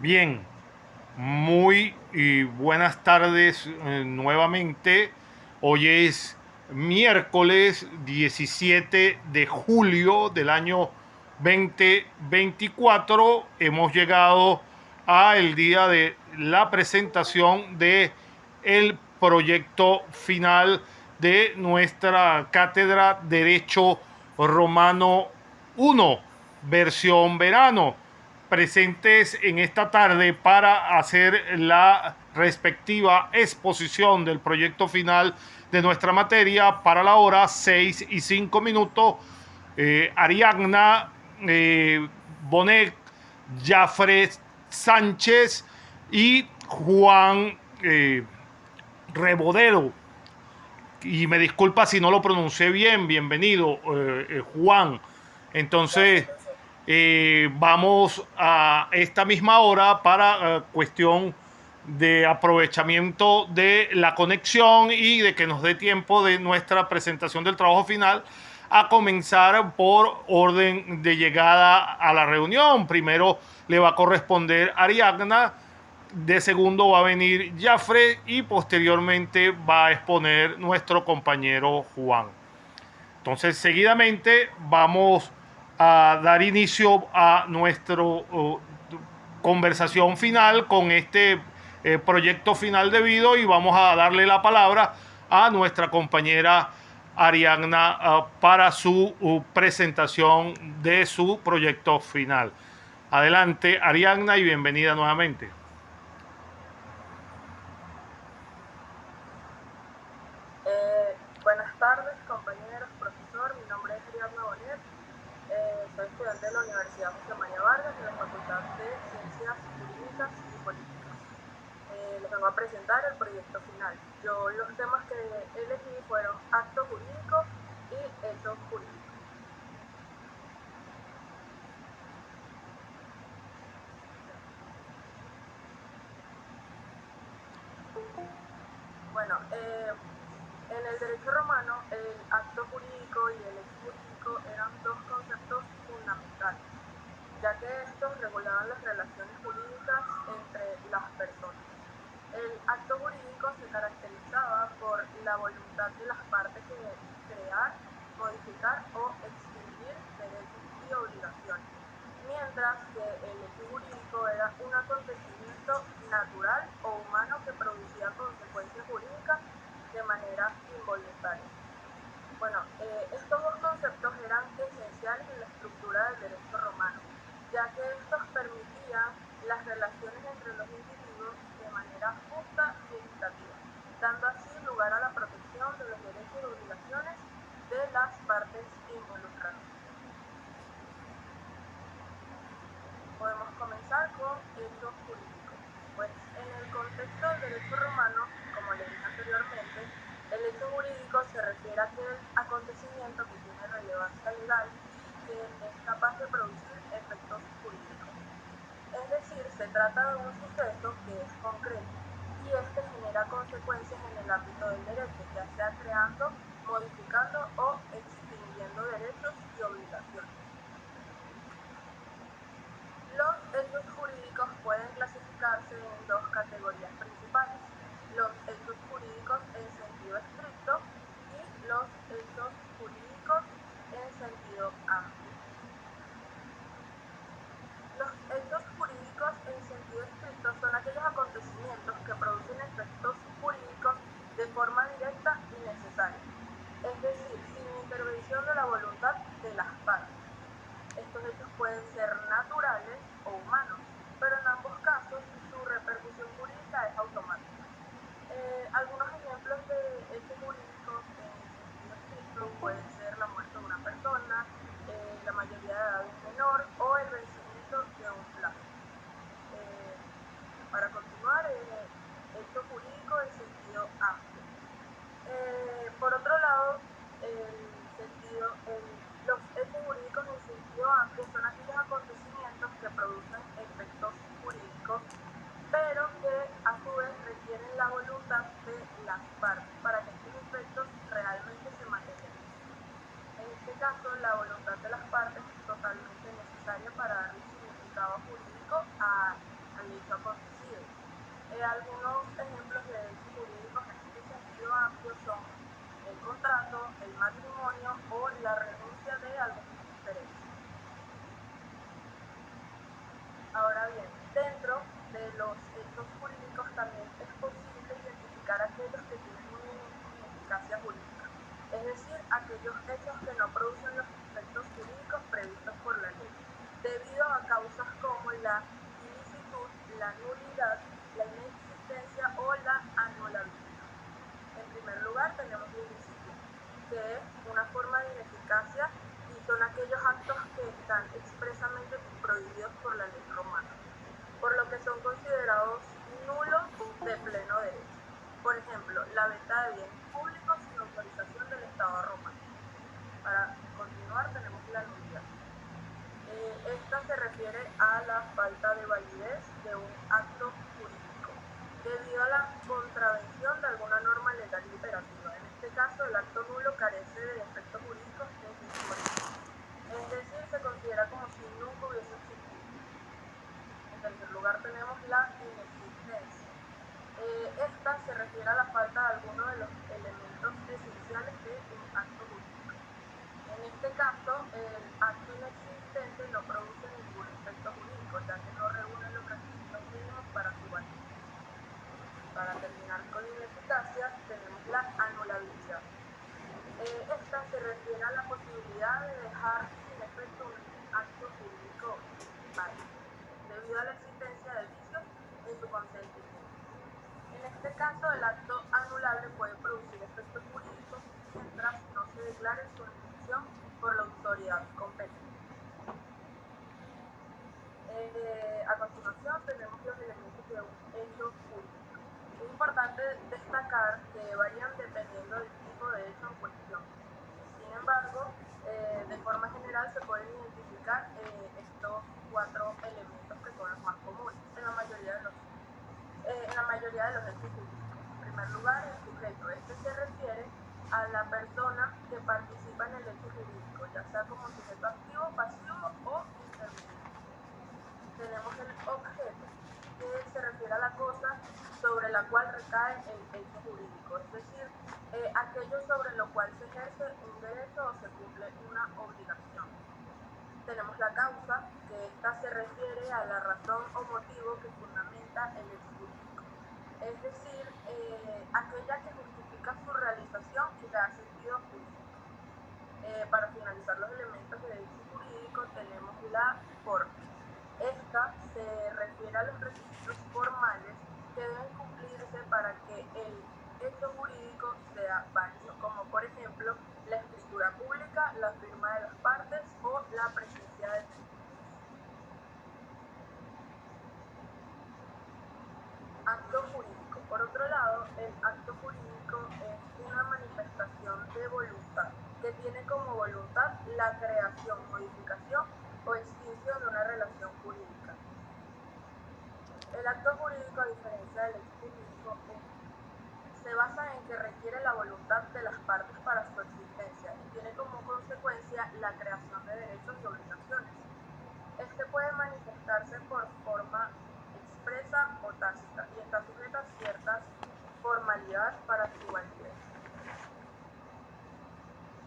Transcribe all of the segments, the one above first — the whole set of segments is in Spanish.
Bien, muy buenas tardes nuevamente. Hoy es miércoles 17 de julio del año 2024. Hemos llegado al día de la presentación de el proyecto final de nuestra cátedra Derecho Romano 1, versión verano, presentes en esta tarde para hacer la respectiva exposición del proyecto final de nuestra materia para la hora 6:05. Ariadna Bonet, Jafre Sánchez y Juan Rebodero. Y me disculpa si no lo pronuncié bien. Bienvenido, Juan. Entonces, vamos a esta misma hora para cuestión de aprovechamiento de la conexión y de que nos dé tiempo de nuestra presentación del trabajo final a comenzar por orden de llegada a la reunión. Primero le va a corresponder a Ariadna, de segundo va a venir Jafre y posteriormente va a exponer nuestro compañero Juan. Entonces, seguidamente vamos a dar inicio a nuestra conversación final con este proyecto final debido y vamos a darle la palabra a nuestra compañera Ariadna para su presentación de su proyecto final. Adelante, Ariadna, y bienvenida nuevamente. Buenas tardes, compañeros, profesor. Mi nombre es Ariadna Bonet. Soy estudiante de la Universidad José María Vargas de la Facultad de Ciencias Jurídicas y Políticas. Les vengo a presentar el proyecto final. Los temas que elegí fueron acto jurídico y hecho jurídico. Bueno, en el derecho romano, el acto jurídico y el hecho jurídico eran dos conceptos fundamentales, ya que estos regulaban las relaciones jurídicas entre las personas. El acto jurídico se caracterizaba por la voluntad de las partes de crear, modificar o extinguir derechos y obligaciones, mientras que el hecho jurídico era un acontecimiento natural o humano que producía consecuencias jurídicas de manera involuntaria. Bueno, estos dos conceptos eran esenciales en la estructura del derecho romano, ya que estos permitían las relaciones entre los individuos de manera justa y equitativa, dando así lugar a la protección de los derechos y obligaciones de las partes involucradas. Podemos comenzar con hecho jurídico. Pues en el contexto del derecho romano, como le dije anteriormente, el hecho jurídico se refiere a aquel acontecimiento que tiene relevancia legal y que es capaz de producir efectos jurídicos. Es decir, se trata de un suceso que es concreto y este genera consecuencias en el ámbito del derecho, ya sea creando, modificando o extinguiendo derechos y obligaciones. Los hechos jurídicos pueden clasificarse en dos categorías principales: los hechos jurídicos en sentido estricto y los hechos jurídicos en sentido amplio. Los hechos jurídicos en sentido estricto son aquellos acontecimientos que producen efectos jurídicos de forma directa y necesaria, es decir, sin intervención de la voluntad de las partes. Estos hechos pueden ser naturales o humanos, pero en ambos casos su repercusión jurídica es automática. Algunos ejemplos de hechos jurídicos en sentido estricto pueden ser la muerte de una persona, la mayoría de edad de un menor o el vencimiento de un plazo. Para continuar, hecho jurídico en sentido amplio. Por otro lado, los hechos jurídicos en sentido amplio son aquellos acontecimientos que producen efectos jurídicos, pero que a su vez requieren la voluntad de las partes para que estos efectos realmente se materialicen. En este caso, la voluntad de las partes es totalmente necesaria para darle significado jurídico al Algunos ejemplos de derechos jurídicos en este sentido amplio son el contrato, el matrimonio o la renuncia de algunos derechos. Ahora bien, dentro de los hechos jurídicos también es posible identificar aquellos que tienen una ineficacia jurídica, es decir, aquellos hechos que no producen los efectos jurídicos previstos por la ley, debido a causas como la ilicitud, la nulidad, la inexistencia o la anulabilidad. En primer lugar tenemos la ilicitud, que es una forma de ineficacia y son aquellos actos que están expresamente prohibidos por la ley romana, por lo que son considerados nulos de pleno derecho. Por ejemplo, la venta de bienes públicos sin autorización del Estado romano. Para continuar tenemos la nulidad. Esta se refiere a la falta de validez de un acto jurídico debido a la contravención de alguna norma legal imperativa. En este caso, el acto nulo carece de efectos jurídicos desde su origen, es decir, se considera como si nunca hubiese existido. En tercer lugar tenemos la inexistencia. Esta se refiere a la falta de alguno de los elementos esenciales de un acto jurídico. En este caso, el acto inexistente no produce ningún efecto jurídico, ya que no reúne los requisitos mínimos para su validez. Para terminar con la ineficacia, tenemos la anulabilidad. Esta se refiere a la posibilidad de dejar sin efecto un acto jurídico válido, debido a la existencia de vicios en su consentimiento. En este caso, el acto anulable puede producir efectos jurídicos mientras no se declare su ejecución por la autoridad competente. A continuación, tenemos los elementos de un hecho jurídico. Es importante destacar que varían dependiendo del tipo de hecho en cuestión. Sin embargo, de forma general se pueden identificar estos 4 elementos que son los más comunes en la mayoría de los hechos jurídicos. En primer lugar, el sujeto. Este se refiere a la persona que participa en el hecho jurídico, ya sea como sujeto activo, pasivo o interveniente. Tenemos el objeto, que se refiere a la cosa sobre la cual recae el hecho jurídico, es decir, aquello sobre lo cual se ejerce un derecho o se cumple una obligación. Tenemos la causa, que esta se refiere a la razón o motivo que fundamenta el hecho jurídico, es decir, aquella que justifica su realización y le da sentido jurídico. Para finalizar los elementos de derecho jurídico tenemos la forma. Esta se refiere a los requisitos formales que deben cumplirse para que el hecho jurídico sea válido, como por ejemplo la escritura pública, la firma de las partes o la presencia de testigos. Acto jurídico. Por otro lado, el acto jurídico es una manifestación de voluntad que tiene como voluntad la creación, modificación o extinción de una relación jurídica. El acto jurídico, a diferencia del hecho jurídico, se basa en que requiere la voluntad de las partes para su existencia y tiene como consecuencia la creación de derechos y obligaciones. Este puede manifestarse por forma expresa o tácita y está sujeta a ciertas formalidades para su validez.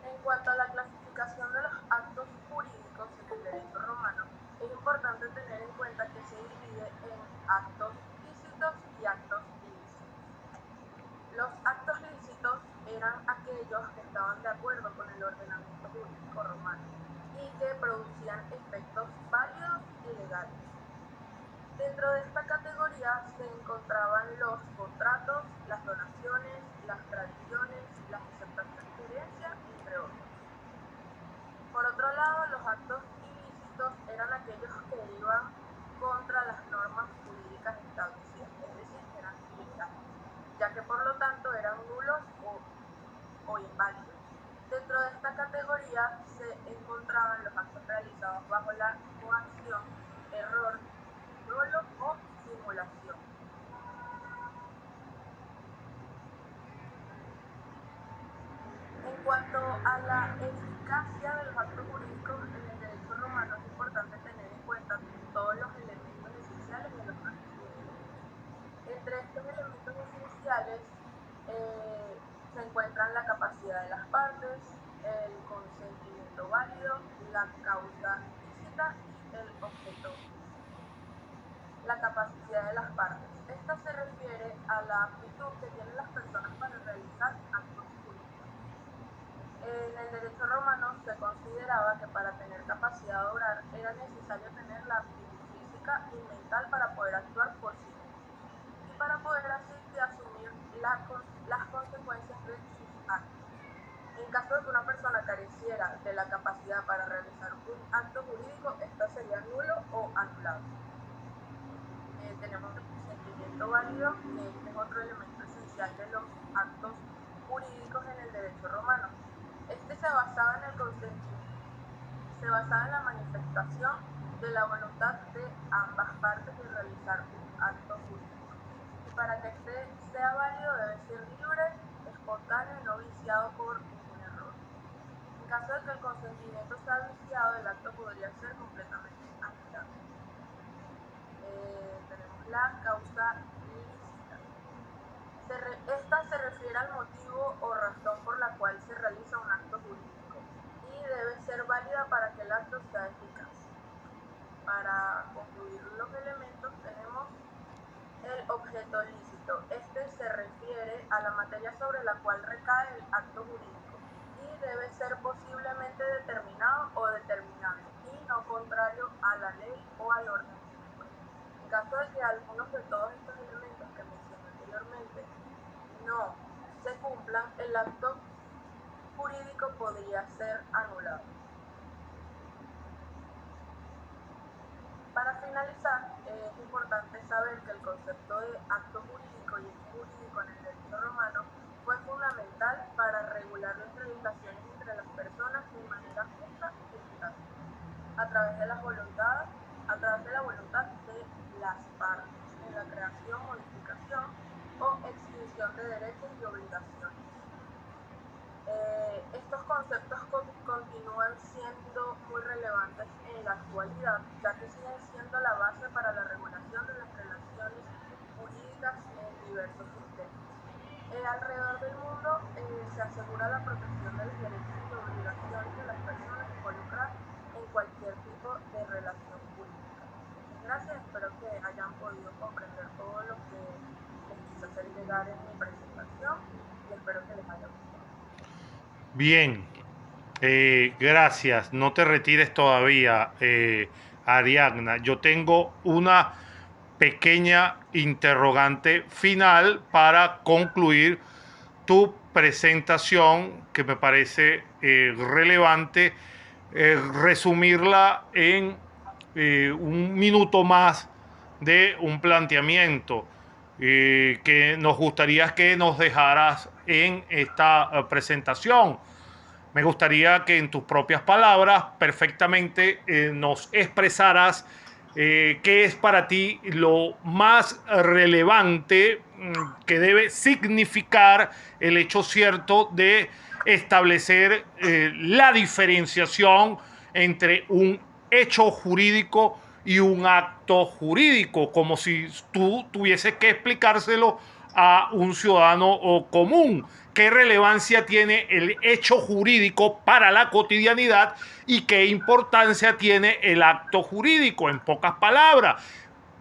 En cuanto a la clasificación de los actos jurídicos en el derecho romano, es importante tener en cuenta que se divide en actos lícitos y actos ilícitos. Los actos lícitos eran aquellos que estaban de acuerdo con el ordenamiento jurídico romano y que producían efectos válidos y legales. Dentro de esta categoría se encontraban los contratos, las donaciones, las tradiciones, las aceptaciones de herencia, entre otros. Por otro lado, los actos ilícitos eran aquellos que iban contra las normas jurídicas establecidas, es decir, eran ilegales, ya que por lo tanto eran nulos o inválidos. Dentro de esta categoría se encontraban los actos realizados bajo la coacción, error, dolo o simulación. En cuanto a la eficacia de los actos jurídicos en el derecho romano, es importante tener en cuenta todos los elementos esenciales de los actos jurídicos. Entre estos elementos esenciales se encuentran la capacidad de las partes, el consentimiento válido, la causa lícita y el objeto. La capacidad de las partes. Esta se refiere a la aptitud que tienen las personas para realizar actos jurídicos. En el derecho romano se consideraba que para tener capacidad de obrar era necesario tener la aptitud física y mental para poder actuar por sí mismo y para poder así asumir las consecuencias de sus actos. En caso de que una persona careciera de la capacidad para realizar un acto jurídico, esta sería nulo o anulado. Tenemos el consentimiento válido, que este es otro elemento esencial de los actos jurídicos en el derecho romano. Este se basaba en el consentimiento, se basaba en la manifestación de la voluntad de ambas partes de realizar un acto jurídico. Y para que este sea válido debe ser libre, espontáneo y no viciado por ningún error. En caso de que el consentimiento sea viciado, el acto podría ser completamente anulado. Tenemos la causa lícita. Esta se refiere al motivo o razón por la cual se realiza un acto jurídico y debe ser válida para que el acto sea eficaz. Para concluir los elementos tenemos el objeto lícito. Este se refiere a la materia sobre la cual recae el acto jurídico y debe ser posiblemente determinado o determinable y no contrario a la ley o al orden. En caso de que algunos de todos estos elementos que mencioné anteriormente no se cumplan, el acto jurídico podría ser anulado. Para finalizar, es importante saber que el concepto de acto jurídico y hecho jurídico en el derecho romano fue fundamental para regular las relaciones entre las personas de manera justa y eficaz, a través de la voluntad de las partes, en la creación, modificación o extinción de derechos y obligaciones. Estos conceptos continúan siendo muy relevantes en la actualidad, ya que siguen siendo la base para la regulación de las relaciones jurídicas en diversos sistemas. Alrededor del mundo se asegura la protección de los derechos y obligaciones de las personas involucradas en cualquier tipo de relación jurídica. Gracias, espero que hayan podido comprender todo lo que les quise hacer llegar en mi presentación y espero que les haya gustado. Bien, gracias. No te retires todavía, Ariadna. Yo tengo una pequeña interrogante final para concluir tu presentación, que me parece relevante resumirla en un minuto más de un planteamiento que nos gustaría que nos dejaras en esta presentación. Me gustaría que en tus propias palabras perfectamente nos expresaras qué es para ti lo más relevante que debe significar el hecho cierto de establecer la diferenciación entre un hecho jurídico y un acto jurídico, como si tú tuvieses que explicárselo a un ciudadano común. ¿Qué relevancia tiene el hecho jurídico para la cotidianidad y qué importancia tiene el acto jurídico? En pocas palabras,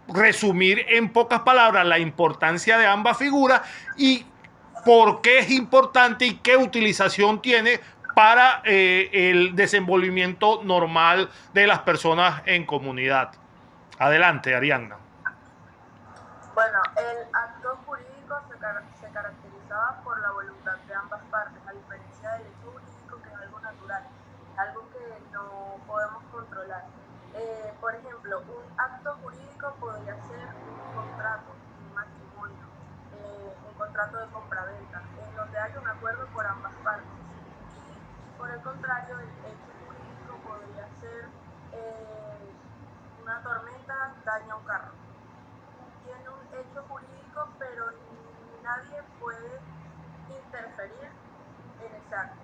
resumir en pocas palabras la importancia de ambas figuras y por qué es importante y qué utilización tiene para el desenvolvimiento normal de las personas en comunidad. Adelante, Ariadna. Bueno, el acto jurídico se caracterizaba por la voluntad de ambas partes, a diferencia del hecho jurídico, que es algo natural, algo que no podemos controlar. Por ejemplo, un acto jurídico podría ser un contrato, un matrimonio, un contrato de compraventa, en donde hay un acuerdo por ambas partes. Y por el contrario, el hecho jurídico podría ser una tormenta daña un carro. Tiene un hecho jurídico, pero nadie puede interferir en ese acto.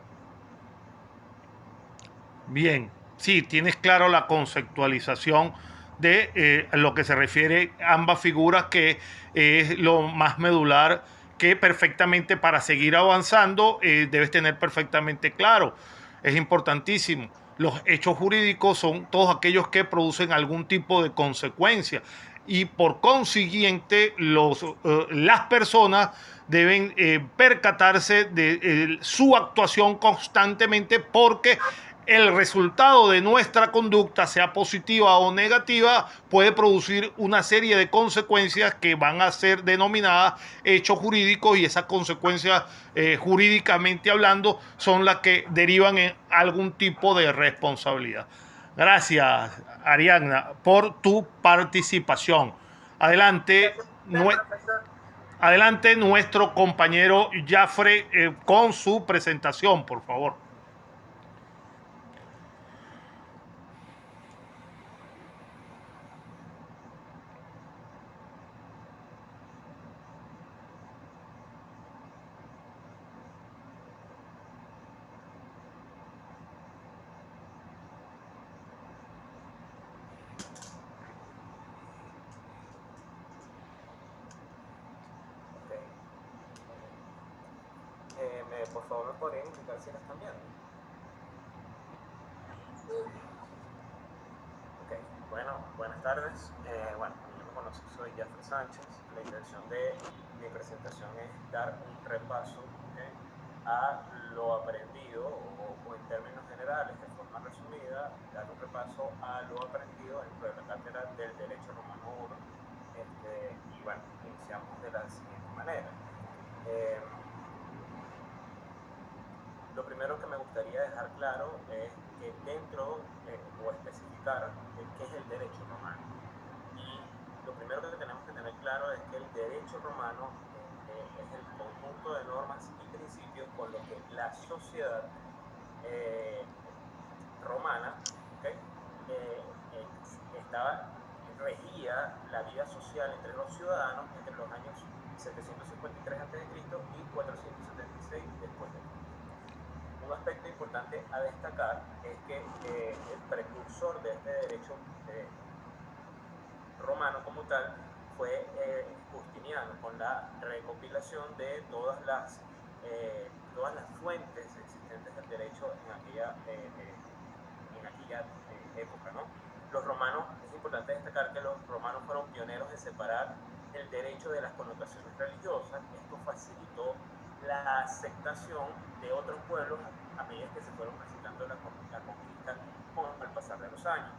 Bien, sí, tienes claro la conceptualización de lo que se refiere a ambas figuras, que es lo más medular, que perfectamente para seguir avanzando debes tener perfectamente claro. Es importantísimo. Los hechos jurídicos son todos aquellos que producen algún tipo de consecuencia y por consiguiente las personas deben percatarse de su actuación constantemente, porque el resultado de nuestra conducta, sea positiva o negativa, puede producir una serie de consecuencias que van a ser denominadas hechos jurídicos, y esas consecuencias jurídicamente hablando son las que derivan en algún tipo de responsabilidad. Gracias, Ariadna, por tu participación. Adelante, Gracias a usted, profesor. adelante nuestro compañero Jafre con su presentación, por favor. Por favor, ¿me podrían indicar si la están viendo? Ok, bueno, buenas tardes. Bueno, yo me conozco, soy Jafre Sánchez. La intención de mi presentación es dar un repaso, ¿okay?, a lo aprendido, o en términos generales, de forma resumida, dar un repaso a lo aprendido dentro de la cátedra del Derecho Romano 1. Y bueno, iniciamos de la siguiente manera. Lo primero que me gustaría dejar claro es que dentro, o especificar qué es el derecho romano. Y lo primero que tenemos que tener claro es que el derecho romano es el conjunto de normas y principios con los que la sociedad romana, ¿okay?, regía la vida social entre los ciudadanos entre los años 753 a.C. y 476 después de Cristo. Un aspecto importante a destacar es que el precursor de este derecho romano como tal fue Justiniano, con la recopilación de todas las fuentes existentes del derecho en aquella época, ¿no? Los romanos, es importante destacar que los romanos fueron pioneros en separar el derecho de las connotaciones religiosas. Esto facilitó la aceptación de otros pueblos a medida que se fueron presentando la conquista con el pasar de los años.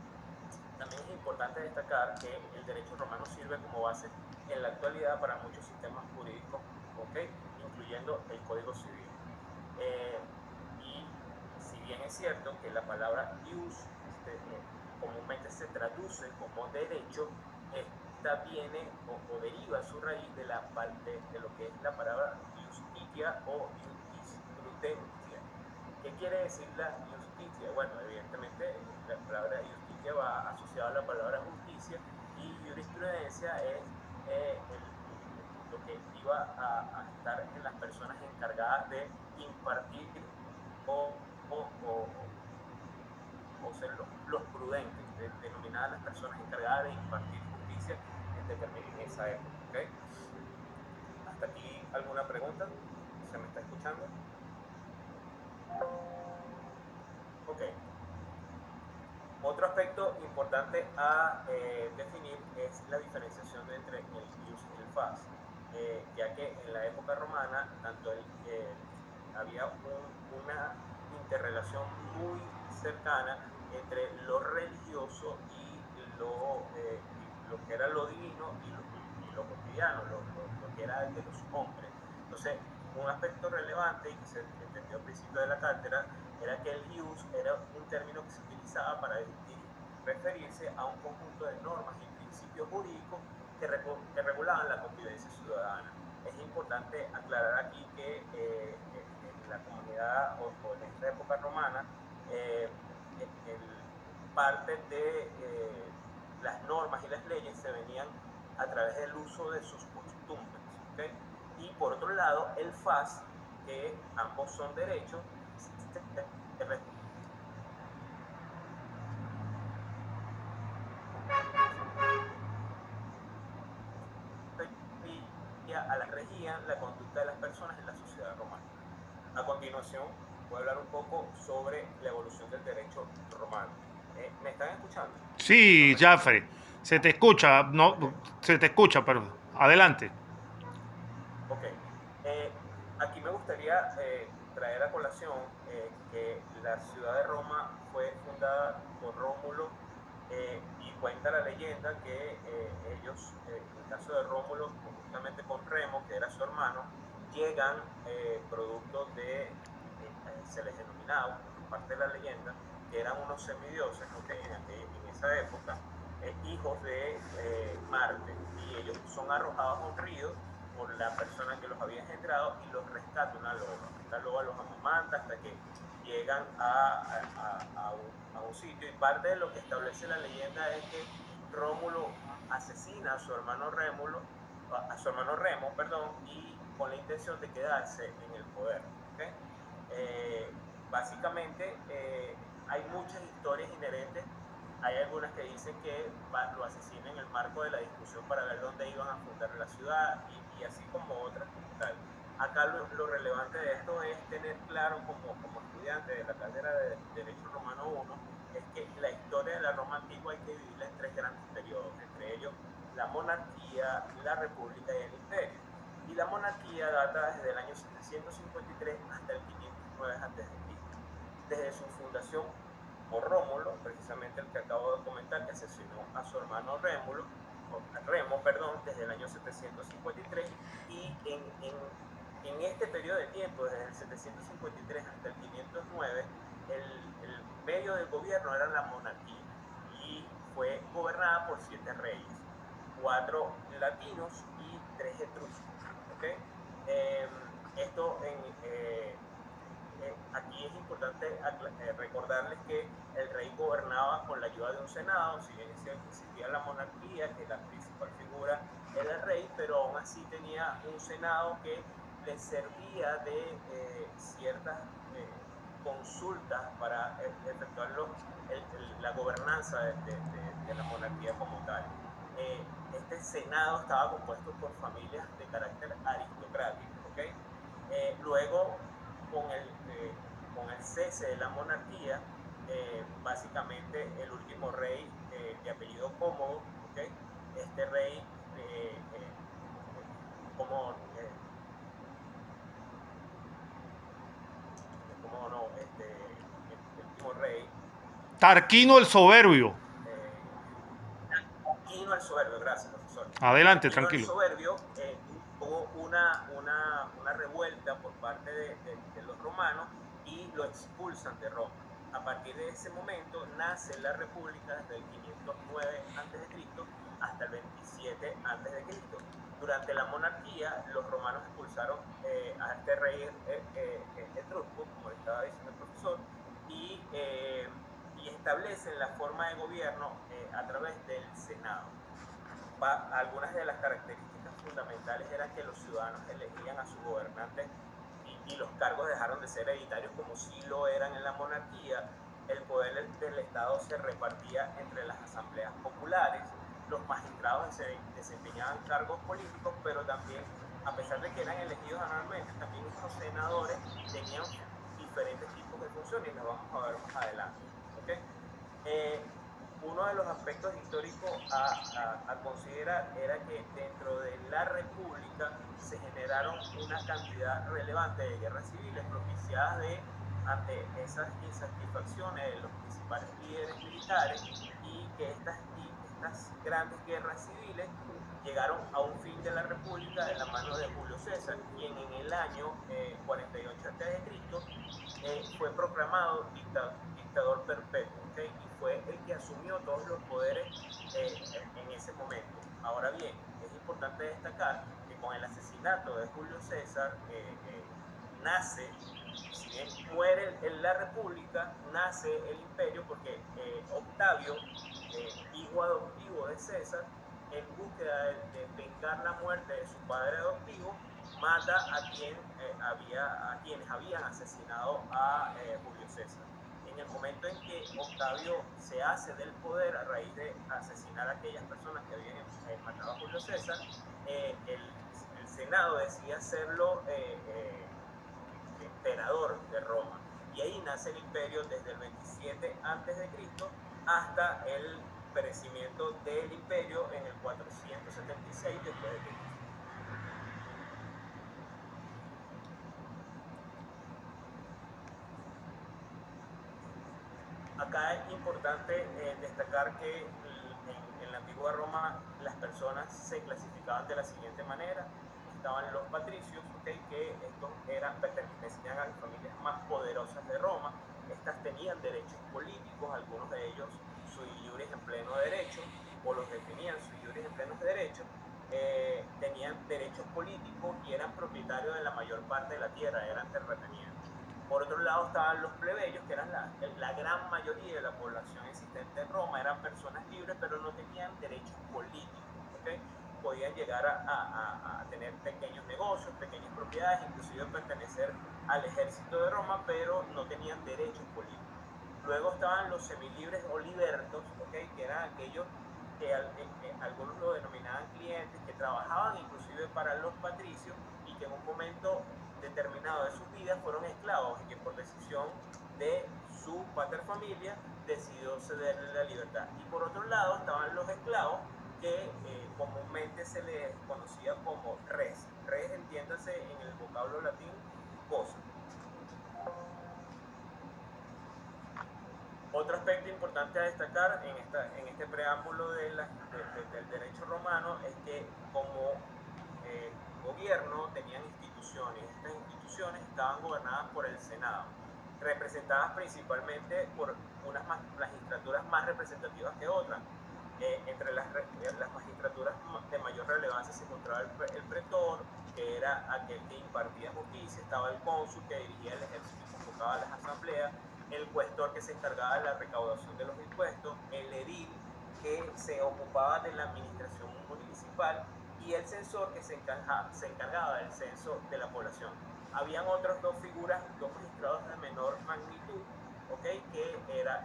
También es importante destacar que el derecho romano sirve como base en la actualidad para muchos sistemas jurídicos, ¿okay?, incluyendo el Código Civil. Y si bien es cierto que la palabra ius comúnmente se traduce como derecho, esta viene o deriva su raíz de lo que es la palabra justitia o ius prudentia. ¿Qué quiere decir la justitia? Bueno, evidentemente la palabra justitia va asociada a la palabra justicia, y jurisprudencia es lo que iba a estar en las personas encargadas de impartir o ser los prudentes, denominadas las personas encargadas de impartir justicia en esa época. ¿Okay? ¿Hasta aquí alguna pregunta? ¿Se me está escuchando? Ok. Otro aspecto importante a definir es la diferenciación entre el ius y el fas, ya que en la época romana había una interrelación muy cercana entre lo religioso y lo que era lo divino y lo cotidiano, lo que era de los hombres. Entonces, un aspecto relevante y que se entendió al principio de la cátedra era que el ius era un término que se utilizaba para referirse a un conjunto de normas y principios jurídicos que regulaban la convivencia ciudadana. Es importante aclarar aquí que en la comunidad o en esta época romana, parte de las normas y las leyes se venían a través del uso de sus costumbres, ¿okay? Y por otro lado, el fas, que ambos son derechos, regían la conducta de las personas en la sociedad romana. A continuación, voy a hablar un poco sobre la evolución del derecho romano. ¿Me están escuchando? Sí, Jafre, se te escucha, no, se te escucha, pero adelante. Ok. Aquí me gustaría traer a colación que la ciudad de Roma fue fundada por Rómulo y cuenta la leyenda que ellos, en el caso de Rómulo, justamente con Remo, que era su hermano, llegan producto de, se les denominaba, por parte de la leyenda, que eran unos semidioses, ¿okay? En esa época, hijos de Marte, y ellos son arrojados a un río por la persona que los había engendrado y los rescata una loba. Esta loba los amamanta hasta que llegan a un sitio, y parte de lo que establece la leyenda es que Rómulo asesina a su hermano Remo, perdón, y con la intención de quedarse en el poder. ¿Okay? Básicamente hay muchas historias inherentes. Hay algunas que dicen que lo asesina en el marco de la discusión para ver dónde iban a fundar la ciudad, y así como otras como tal. Acá lo relevante de esto es tener claro como estudiante de la carrera de Derecho Romano 1, es que la historia de la Roma antigua hay que dividirla en tres grandes periodos, entre ellos la monarquía, la república y el imperio. Y la monarquía data desde el año 753 hasta el 509 a.C. Desde su fundación por Rómulo, precisamente el que acabo de comentar, que asesinó a su hermano Remo, desde el año 753, y en este periodo de tiempo, desde el 753 hasta el 509, el medio del gobierno era la monarquía, y fue gobernada por 7 reyes, 4 latinos y 3 etruscos. ¿Okay? Esto aquí es importante recordarles que el rey gobernaba con la ayuda de un senado, si bien existía la monarquía, que la principal figura era el rey, pero aún así tenía un senado que le servía de ciertas consultas para efectuar la gobernanza de la monarquía como tal. Este senado estaba compuesto por familias de carácter aristocrático. ¿Okay? Luego, con el cese de la monarquía, básicamente el último rey de apellido Cómodo, ¿okay? Este rey, Cómodo no, el último rey. Tarquino el Soberbio. Tarquino el Soberbio, gracias, profesor. Adelante, Tarquino tranquilo. el Soberbio hubo una revuelta por parte de los romanos y lo expulsan de Roma. A partir de ese momento nace la República desde el 509 a.C. hasta el 27 a.C. Durante la monarquía, los romanos expulsaron a este rey etrusco, como le estaba diciendo el profesor, y establecen la forma de gobierno a través del Senado. Algunas de las características fundamentales eran que los ciudadanos elegían a sus gobernantes y los cargos dejaron de ser hereditarios como sí lo eran en la monarquía. El poder del Estado se repartía entre las asambleas populares, los magistrados desempeñaban cargos políticos, pero también, a pesar de que eran elegidos anualmente, también estos senadores tenían diferentes tipos de funciones, y las vamos a ver más adelante. ¿Okay? Uno de los aspectos históricos a considerar era que dentro de la República se generaron una cantidad relevante de guerras civiles propiciadas ante esas insatisfacciones de los principales líderes militares, y que estas grandes guerras civiles llegaron a un fin de la República de la mano de Julio César, quien en el año 48 a.C. Fue proclamado dictador perpetuo, ¿okay? Y fue el que asumió todos los poderes en ese momento. Ahora bien, es importante destacar que con el asesinato de Julio César nace, si bien muere en la República, nace el imperio, porque Octavio, hijo adoptivo de César, en búsqueda de vengar la muerte de su padre adoptivo, mata a quienes habían asesinado a Julio César. En el momento en que Octavio se hace del poder a raíz de asesinar a aquellas personas que habían matado a Julio César, el Senado decide hacerlo emperador de Roma. Y ahí nace el imperio desde el 27 a.C. hasta el perecimiento del imperio en el 476 después de Cristo. Acá es importante destacar que en la antigua Roma las personas se clasificaban de la siguiente manera. Estaban los patricios, ¿okay? Que estos pertenecían a las familias más poderosas de Roma. Estas tenían derechos políticos, algunos de ellos sui iuris en pleno derecho, o los definían sui iuris en pleno derecho. Tenían derechos políticos y eran propietarios de la mayor parte de la tierra, eran terratenientes. Por otro lado estaban los plebeyos, que eran la gran mayoría de la población existente en Roma, eran personas libres, pero no tenían derechos políticos, ¿okay? Podían llegar a tener pequeños negocios, pequeñas propiedades, inclusive pertenecer al ejército de Roma, pero no tenían derechos políticos. Luego estaban los semilibres o libertos, ¿okay? Que eran aquellos que algunos lo denominaban clientes, que trabajaban inclusive para los patricios y que en un momento determinado de sus vidas fueron esclavos y que por decisión de su paterfamilia decidió cederle la libertad. Y por otro lado estaban los esclavos que comúnmente se les conocía como res. Res, entiéndase en el vocablo latín, cosa. Otro aspecto importante a destacar en este preámbulo del derecho romano es que como gobierno tenían instituciones. Estas instituciones estaban gobernadas por el Senado, representadas principalmente por unas magistraturas más representativas que otras. Entre las magistraturas de mayor relevancia se encontraba el pretor, que era aquel que impartía justicia, estaba el cónsul, que dirigía el ejército y convocaba las asambleas, el cuestor, que se encargaba de la recaudación de los impuestos, el edil, que se ocupaba de la administración municipal, y el censor, que se encargaba del censo de la población. Habían otras dos figuras, dos magistrados de menor magnitud, ¿okay? Que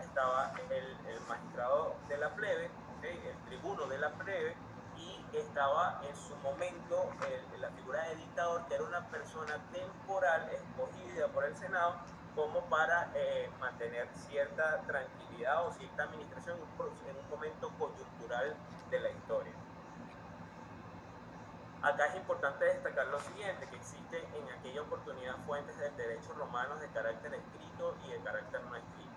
estaba el magistrado de la plebe, ¿okay? El tribuno de la plebe, y estaba en su momento la figura de dictador, que era una persona temporal escogida por el Senado como para mantener cierta tranquilidad o cierta administración en un momento coyuntural de la historia. Acá es importante destacar lo siguiente, que existe en aquella oportunidad fuentes del derecho romano de carácter escrito y de carácter no escrito.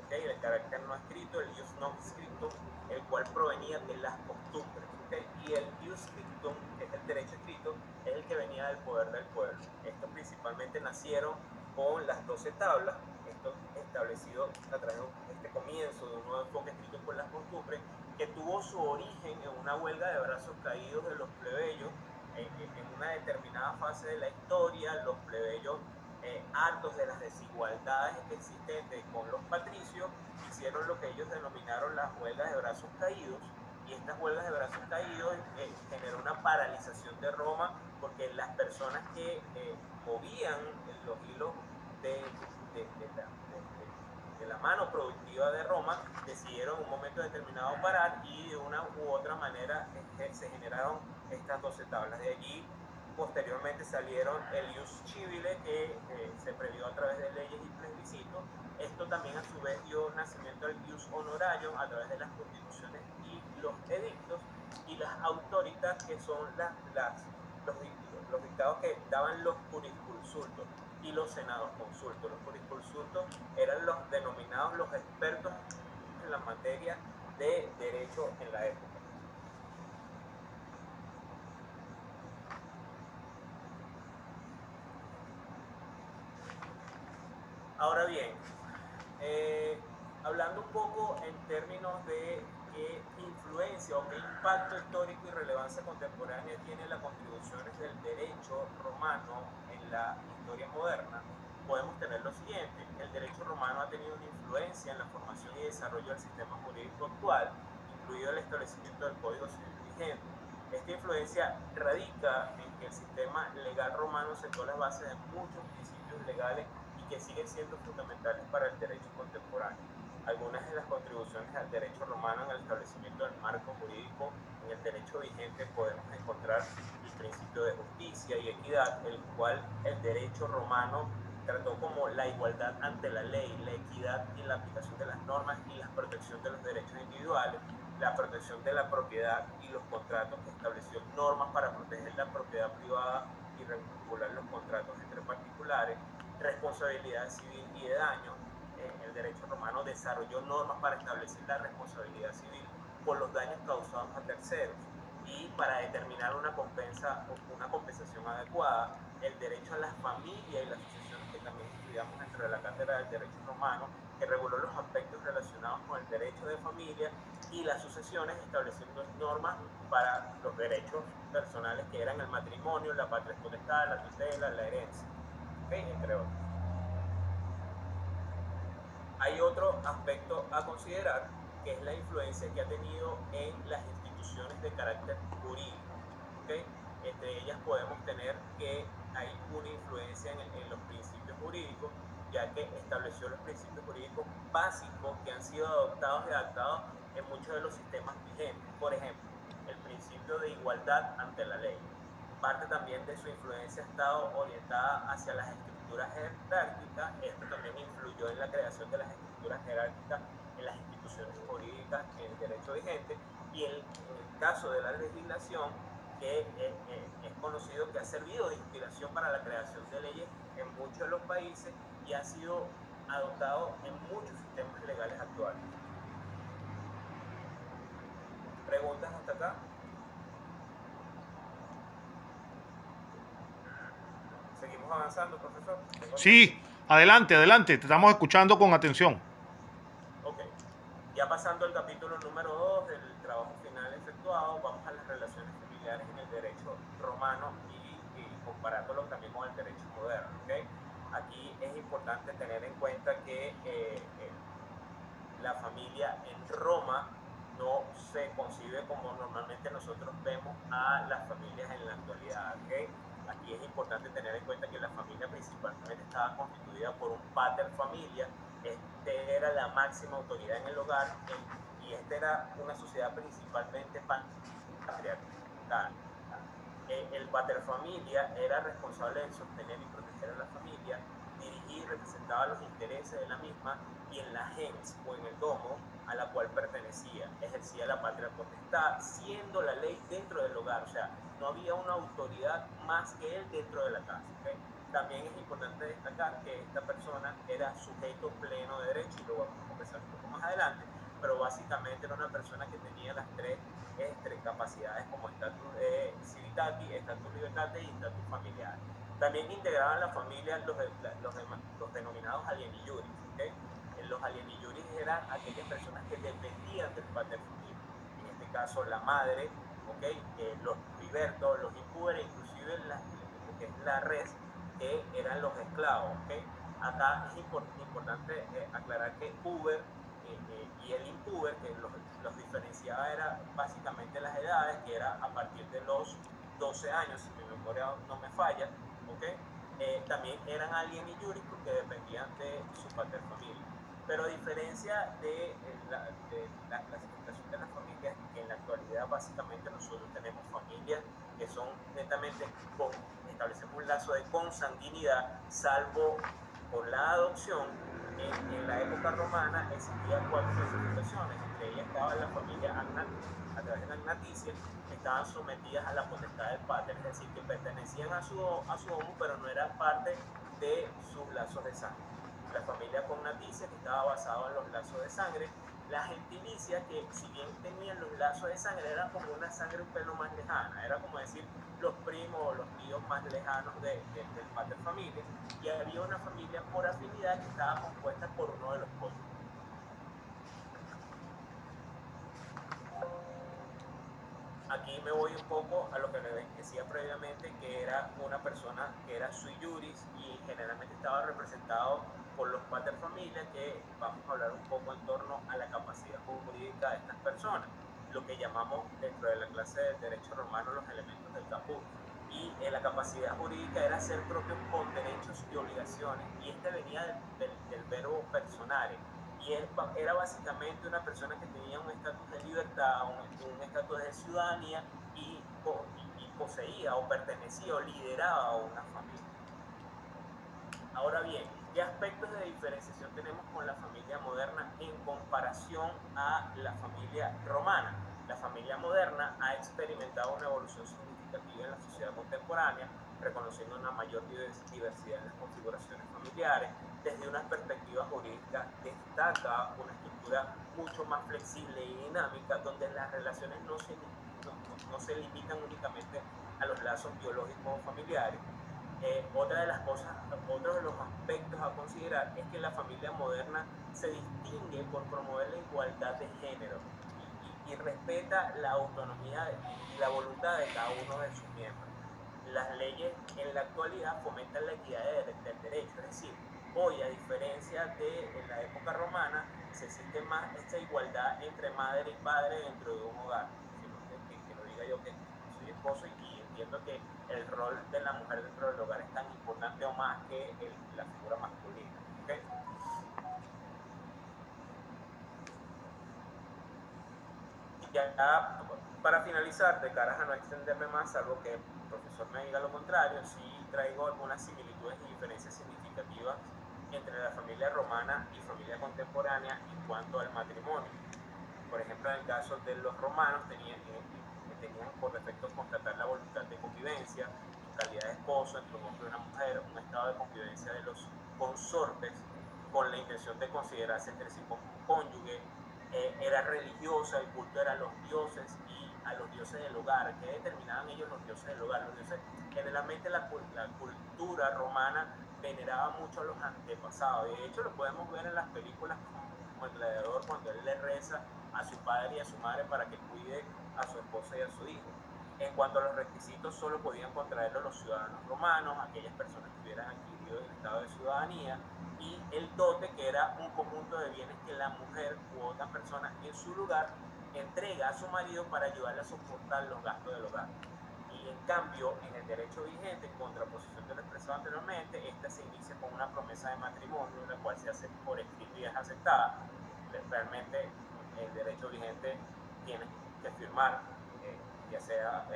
¿Okay? El carácter no escrito, el ius non scriptum, el cual provenía de las costumbres. ¿Okay? Y el ius scriptum, que es el derecho escrito, es el que venía del poder del pueblo. Estos principalmente nacieron con las 12 tablas, esto establecido a través de este comienzo de un nuevo enfoque escrito por las costumbres, que tuvo su origen en una huelga de brazos caídos de los plebeyos en una determinada fase de la historia. Los plebeyos, hartos de las desigualdades existentes con los patricios, hicieron lo que ellos denominaron las huelgas de brazos caídos, y estas huelgas de brazos caídos generó una paralización de Roma, porque las personas que movían los hilos de la mano productiva de Roma decidieron en un momento determinado parar, y de una u otra manera se generaron estas 12 tablas. De allí posteriormente salieron el ius civile, que se previó a través de leyes y plebiscitos. Esto también a su vez dio nacimiento al ius honorarium a través de las constituciones y los edictos, y las autoritas, que son los dictados que daban los jurisconsultos y los senados consultos. Los jurisconsultos eran los denominados los expertos en la materia de derecho en la época. Ahora bien, hablando un poco en términos de qué influencia o qué impacto histórico y relevancia contemporánea tiene las contribuciones del derecho romano en la historia moderna, podemos tener lo siguiente. El derecho romano ha tenido una influencia en la formación y desarrollo del sistema jurídico actual, incluido el establecimiento del Código Civil vigente. Esta influencia radica en que el sistema legal romano sentó las bases de muchos principios legales y que siguen siendo fundamentales para el derecho contemporáneo. Algunas de las contribuciones al derecho romano en el establecimiento del marco jurídico en el derecho vigente podemos encontrar principio de justicia y equidad, el cual el derecho romano trató como la igualdad ante la ley, la equidad en la aplicación de las normas y la protección de los derechos individuales, la protección de la propiedad y los contratos, que estableció normas para proteger la propiedad privada y regular los contratos entre particulares, responsabilidad civil y de daño. El derecho romano desarrolló normas para establecer la responsabilidad civil por los daños causados a terceros y para determinar una compensación adecuada. El derecho a la familia y las sucesiones, que también estudiamos dentro de la cátedra del derecho romano, que reguló los aspectos relacionados con el derecho de familia y las sucesiones, estableciendo normas para los derechos personales, que eran el matrimonio, la patria potestad, la tutela, la herencia, ¿okay? Entre otros. Hay otro aspecto a considerar, que es la influencia que ha tenido en las instituciones de carácter jurídico, ¿okay? Entre ellas podemos tener que hay una influencia en los principios jurídicos, ya que estableció los principios jurídicos básicos que han sido adoptados y adaptados en muchos de los sistemas vigentes. Por ejemplo, el principio de igualdad ante la ley. Parte también de su influencia ha estado orientada hacia las estructuras jerárquicas. Esto también influyó en la creación de las estructuras jerárquicas en las instituciones jurídicas en el derecho vigente, y en el caso de la legislación, que es conocido que ha servido de inspiración para la creación de leyes en muchos de los países y ha sido adoptado en muchos sistemas legales actuales. ¿Preguntas hasta acá? ¿Seguimos avanzando, profesor? Sí, adelante, adelante, te estamos escuchando con atención. Ok, ya pasando al capítulo número 2 del trabajo final efectuado, vamos a las relaciones familiares en el derecho romano y comparándolo también con el derecho moderno. ¿Okay? Aquí es importante tener en cuenta que la familia en Roma no se concibe como normalmente nosotros vemos a las familias en la actualidad. ¿Okay? Aquí es importante tener en cuenta que la familia principalmente estaba constituida por un pater familia. Este era la máxima autoridad en el hogar, y esta era una sociedad principalmente patriarcal. El paterfamilia era responsable de sostener y proteger a la familia, dirigir y representaba los intereses de la misma, y en la gens o en el domo a la cual pertenecía ejercía la patria potestad, siendo la ley dentro del hogar. O sea, no había una autoridad más que él dentro de la casa. ¿Okay? También es importante destacar que esta persona era sujeto pleno de derecho, y lo vamos a conversar un poco más adelante, pero básicamente era una persona que tenía las tres capacidades, como status civitatis, status libertatis y status familiar. También integraban la familia los denominados alieni juris. ¿Okay? Los alieni juris eran aquellas personas que dependían del pater familia, en este caso la madre, ¿okay? Los libertos, los impuber, inclusive lo que es la res, que eran los esclavos. ¿Okay? Acá es importante aclarar que puber y el impuber, que los diferenciaba era básicamente las edades, que era a partir de los 12 años, si mi memoria no me falla. ¿Okay? También eran alieni juris porque dependían de su pater familia. Pero a diferencia de la clasificación de las familias, que en la actualidad básicamente nosotros tenemos familias que son netamente establecemos un lazo de consanguinidad, salvo por la adopción. En la época romana existían 4 clasificaciones, entre ellas estaba la familia a través de la agnaticia, que estaban sometidas a la potestad del pater, es decir, que pertenecían a su homo, pero no eran parte de sus lazos de sangre. La familia cognaticia, que estaba basada en los lazos de sangre. La gentilicia, que si bien tenían los lazos de sangre, era como una sangre un pelo más lejana, era como decir los primos o los tíos más lejanos del pater familia. Y había una familia por afinidad que estaba compuesta por uno de los cónyuges. Aquí me voy un poco a lo que les decía previamente, que era una persona que era sui juris y generalmente estaba representado por los pater familia, que vamos a hablar un poco en torno a la capacidad jurídica de estas personas, lo que llamamos dentro de la clase de derecho romano los elementos del caput. Y la capacidad jurídica era ser propio con derechos y obligaciones, y este venía del verbo personare, y él era básicamente una persona que tenía un estatus de libertad, un estatus de ciudadanía y poseía o pertenecía o lideraba a una familia. Ahora bien, ¿qué aspectos de diferenciación tenemos con la familia moderna en comparación a la familia romana? La familia moderna ha experimentado una evolución significativa en la sociedad contemporánea, reconociendo una mayor diversidad en las configuraciones familiares. Desde una perspectiva jurídica destaca una estructura mucho más flexible y dinámica, donde las relaciones no se limitan únicamente a los lazos biológicos o familiares. Otra de las cosas, otro de los aspectos a considerar es que la familia moderna se distingue por promover la igualdad de género y respeta la autonomía y la voluntad de cada uno de sus miembros. Las leyes en la actualidad fomentan la equidad del derecho, es decir, hoy, a diferencia de en la época romana, se existe más esta igualdad entre madre y padre dentro de un hogar. Que lo diga yo, que soy esposo, y entiendo que el rol de la mujer dentro del hogar es tan importante o más que la figura masculina. ¿Okay? Ya para finalizar, de cara a no extenderme más, salvo que el profesor me diga lo contrario, sí traigo algunas similitudes y diferencias significativas entre la familia romana y familia contemporánea en cuanto al matrimonio. Por ejemplo, en el caso de los romanos tenían por defecto constatar la voluntad de convivencia, en calidad de esposo entre un hombre y una mujer, un estado de convivencia de los consortes con la intención de considerarse entre sí como cónyuge. Era religiosa, el culto era a los dioses y a los dioses del hogar. ¿Qué determinaban ellos los dioses del hogar? Los dioses, generalmente la cultura romana veneraba mucho a los antepasados, y de hecho lo podemos ver en las películas como El Gladiador, cuando él le reza a su padre y a su madre para que cuide a su esposa y a su hijo. En cuanto a los requisitos, solo podían contraerlo los ciudadanos romanos, aquellas personas que hubieran adquirido el estado de ciudadanía, y el dote, que era un conjunto de bienes que la mujer u otra persona en su lugar entrega a su marido para ayudarle a soportar los gastos del hogar. Y en cambio, en el derecho vigente, en contraposición de lo expresado anteriormente, esta se inicia con una promesa de matrimonio, la cual se hace por escrito y es aceptada. Realmente el derecho vigente tiene que firmar, ya sea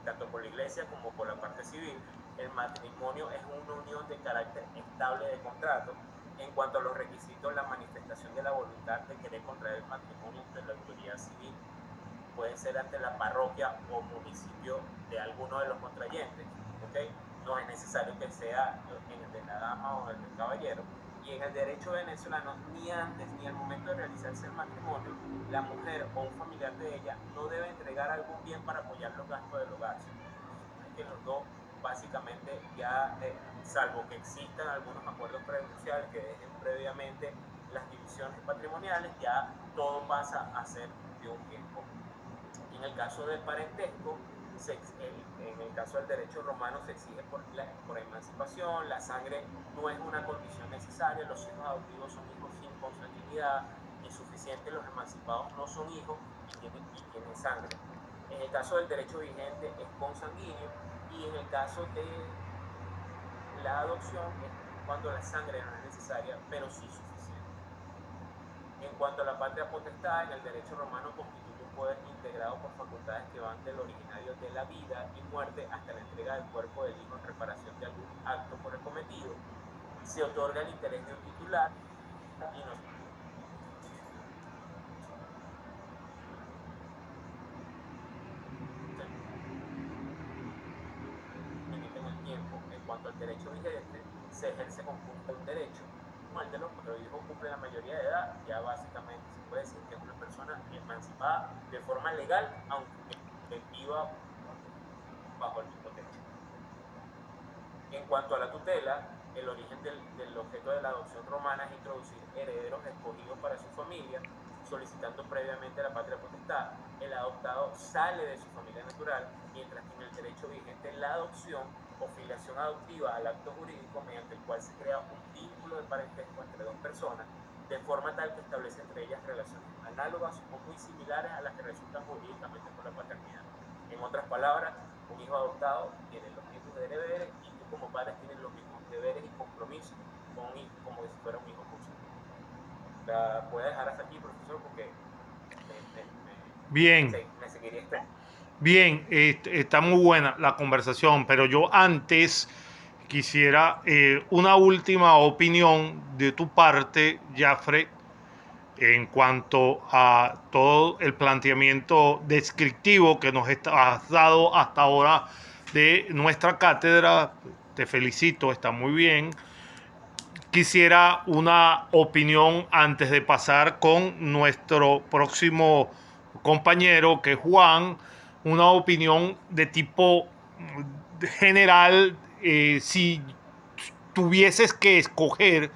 tanto por la iglesia como por la parte civil. El matrimonio es una unión de carácter estable de contrato. En cuanto a los requisitos, la manifestación de la voluntad de querer contraer el matrimonio ante la autoridad civil puede ser ante la parroquia o municipio de alguno de los contrayentes. ¿Okay? No es necesario que sea en el de la dama o en el del caballero. Y en el derecho venezolano, ni antes ni al momento de realizarse el matrimonio, la mujer o un familiar de ella no debe entregar algún bien para apoyar los gastos del hogar. Que los dos, básicamente, ya, salvo que existan algunos acuerdos prenupciales que dejen previamente las divisiones patrimoniales, ya todo pasa a ser de un bien común. En el caso del parentesco, en el caso del derecho romano, se exige por emancipación. La sangre no es una condición necesaria. Los hijos adoptivos son hijos sin consanguinidad. Insuficientes, los emancipados no son hijos y tienen sangre. En el caso del derecho vigente es consanguíneo, y en el caso de la adopción es cuando la sangre no es necesaria, pero sí suficiente. En cuanto a la patria potestad, en el derecho romano constituye un poder integrado por facultades que van del originario de la vida y muerte hasta la entrega del cuerpo del hijo en reparación de algún acto por el cometido. Se otorga el interés de un titular y no en cuanto al derecho vigente, se ejerce con punto un derecho, como el de los cuatro hijos cumple la mayoría de edad, ya básicamente se puede decir que es una persona emancipada de forma legal, aunque viva bajo el mismo techo. En cuanto a la tutela, el origen del objeto de la adopción romana es introducir herederos escogidos para su familia, solicitando previamente la patria potestad. El adoptado sale de su familia natural, mientras que en el derecho vigente la adopción o filiación adoptiva al acto jurídico mediante el cual se crea un vínculo de parentesco entre dos personas, de forma tal que establece entre ellas relaciones análogas o muy similares a las que resultan jurídicamente por la paternidad. En otras palabras, un hijo adoptado tiene los mismos deberes y tú como padre tienes los mismos deberes y compromisos con un hijo, como si fuera un hijo tuyo. La voy a dejar hasta aquí, profesor, porque bien. me seguiría extendiendo. Bien, está muy buena la conversación, pero yo antes quisiera una última opinión de tu parte, Jafre, en cuanto a todo el planteamiento descriptivo que nos has dado hasta ahora de nuestra cátedra. Te felicito, está muy bien. Quisiera una opinión antes de pasar con nuestro próximo compañero, que es Juan, una opinión de tipo general. Si tuvieses que escoger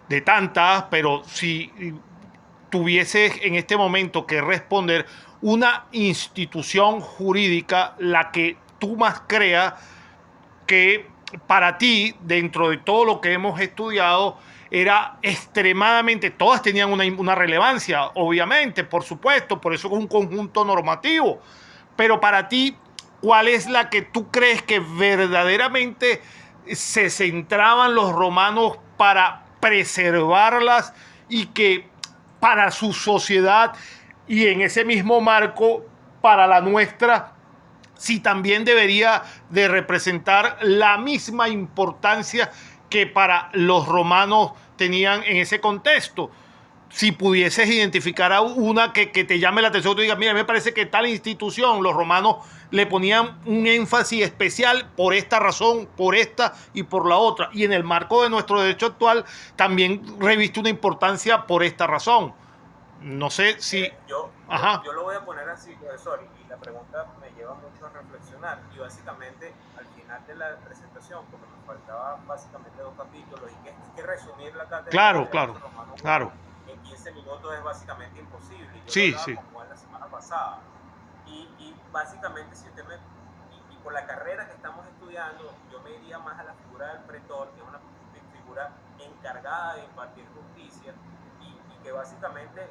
de tantas, pero si tuvieses en este momento que responder una institución jurídica, la que tú más creas que para ti, dentro de todo lo que hemos estudiado, era extremadamente, todas tenían una relevancia, obviamente, por supuesto, por eso es un conjunto normativo, pero para ti, ¿cuál es la que tú crees que verdaderamente se centraban los romanos para preservarlas y que para su sociedad y en ese mismo marco para la nuestra, si también debería de representar la misma importancia que para los romanos tenían en ese contexto? Si pudieses identificar a una que te llame la atención, tú digas, mira, me parece que tal institución, los romanos le ponían un énfasis especial por esta razón, por esta y por la otra. Y en el marco de nuestro derecho actual también reviste una importancia por esta razón. No sé si... Yo lo voy a poner así, profesor, y la pregunta me lleva mucho a reflexionar. Y básicamente, al final de la presentación, porque me faltaban básicamente 2 capítulos y que resumir la cátedra. Claro. En 15 minutos es básicamente imposible. Yo Sí, lo sí. hablaba con Juan la semana pasada. Y básicamente, si usted y por la carrera que estamos estudiando, yo me iría más a la figura del pretor, que es una figura encargada de impartir justicia, y que básicamente,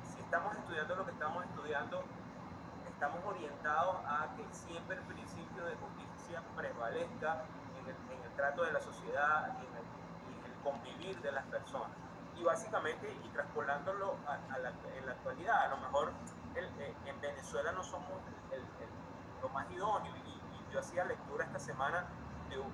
si estamos estudiando lo que estamos estudiando, estamos orientados a que siempre el principio de justicia prevalezca en el trato de la sociedad y en el convivir de las personas. Y básicamente, y traspolándolo en la actualidad, a lo mejor en Venezuela no somos lo más idóneo. Y yo hacía lectura esta semana de un